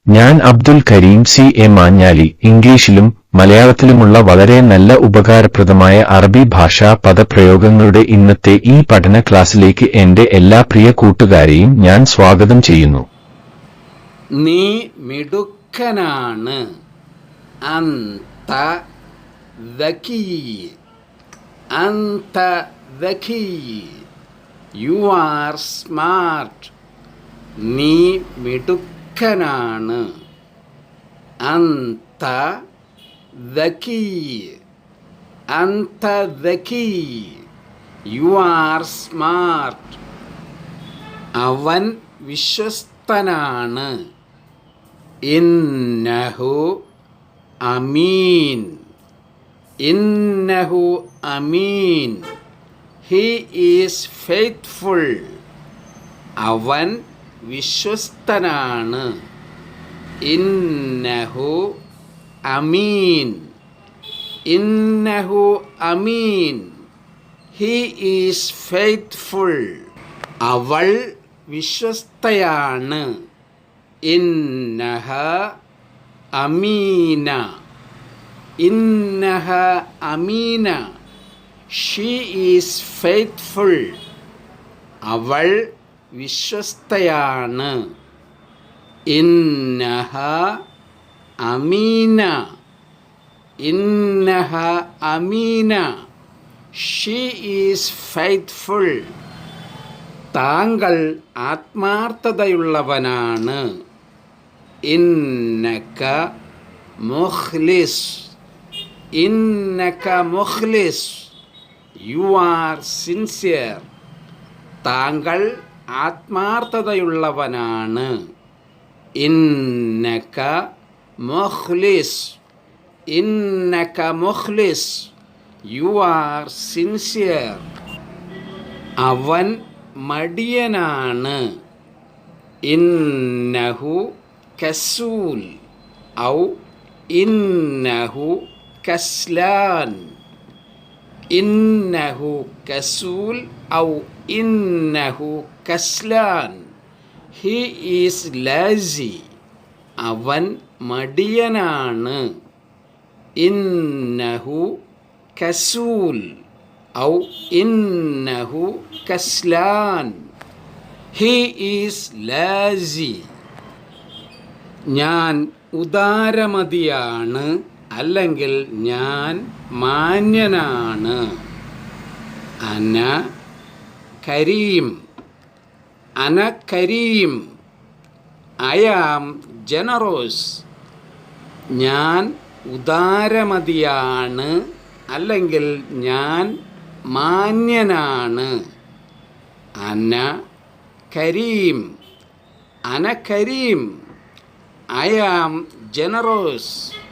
ഞാൻ അബ്ദുൽ കരീം CA മാഞ്ഞാലി. ഇംഗ്ലീഷിലും മലയാളത്തിലുമുള്ള വളരെ നല്ല ഉപകാരപ്രദമായ അറബി ഭാഷാ പദപ്രയോഗങ്ങളുടെ ഇന്നത്തെ ഈ പഠന ക്ലാസ്സിലേക്ക് എന്റെ എല്ലാ പ്രിയ കൂട്ടുകാരെയും ഞാൻ സ്വാഗതം ചെയ്യുന്നു. നീ മിടുക്കനാണ്. അന്ത ദകീ. അന്ത ദകീ. You are smart. നീ മിടുക്കനാണ്. അന്ത ദകീ. അന്ത ദകീ. You are smart. അവൻ വിശ്വസ്തനാണ്. ഇന്നഹു അമീൻ. ഇന്നഹു അമീൻ. He is faithful. അവൻ വിശ്വസ്തനാണ്. ഇന്നഹു അമീൻ. ഇന്നഹു അമീൻ. He is faithful. അവൾ വിശ്വസ്തയാണ്. ഇന്നഹ അമീന. ഇന്നഹ അമീന. She is faithful. അവൾ വിശ്വസ്തയാണ്. ഇന്നഹ അമീന. ഇന്നഹ അമീന. She is faithful. താങ്കൾ ആത്മാർത്ഥതയുള്ളവനാണ്. ഇന്നക മുഖ്ലിസ്. ഇന്നക മുഖ്ലിസ്. You are sincere. താങ്കൾ ആത്മാർത്ഥതയുള്ളവനാണ്. ഇന്നക മുഖ്ലിസ്. ഇന്നക മുഖ്ലിസ്. You are sincere. അവൻ മടിയനാണ്. ഇന്നഹു കസൂൽ ഔ ഇന്നഹു കസ്ലാൻ. ഇന്നഹു കസൂൽ ഔ ഇന്നഹു കസ്ലാൻ. He is lassi. അവൻ മടിയനാണ്. ഇന്നഹു കസൂൽ ഔ ഇന്നഹു കസ്ലാൻ. He is lassi. ഞാൻ ഉദാരമതിയാണ്, അല്ലെങ്കിൽ ഞാൻ മാന്യനാണ്. അന കരീം. അന കരീം. I am ജനറോസ്. ഞാൻ ഉദാരമതിയാണ്, അല്ലെങ്കിൽ ഞാൻ മാന്യനാണ്. അന കരീം. അന കരീം. I am ജനറോസ്.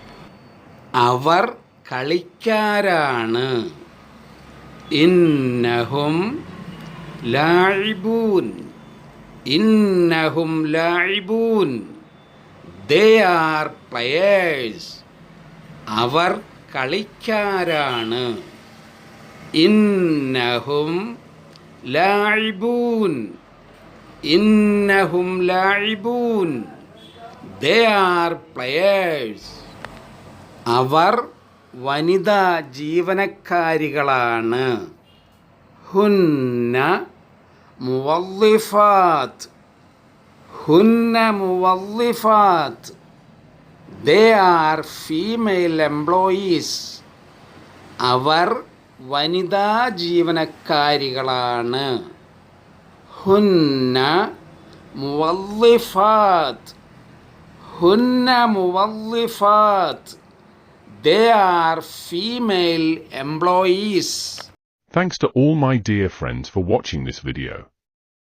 അവർ കളിക്കാരാണ്. ഇന്നഹും ലാഇബൂൻ. ഇന്നഹും ലാഇബൂൻ. They are players. അവർ കളിക്കാരാണ്. ഇന്നഹും ലാഇബൂൻ. ഇന്നഹും ലാഇബൂൻ. They are players. അവർ വനിതാ ജീവനക്കാരികളാണ്. ഹുന്ന മുവള്ളിഫാത്ത്. ഹുന്ന മുവള്ളിഫാത്ത്. They are female employees. അവർ വനിതാ ജീവനക്കാരികളാണ്. ഹുന്ന മുവള്ളിഫാത്ത്. ഹുന്ന മുവള്ളിഫാത്ത്. They are female employees. Thanks to all my dear friends for watching this video.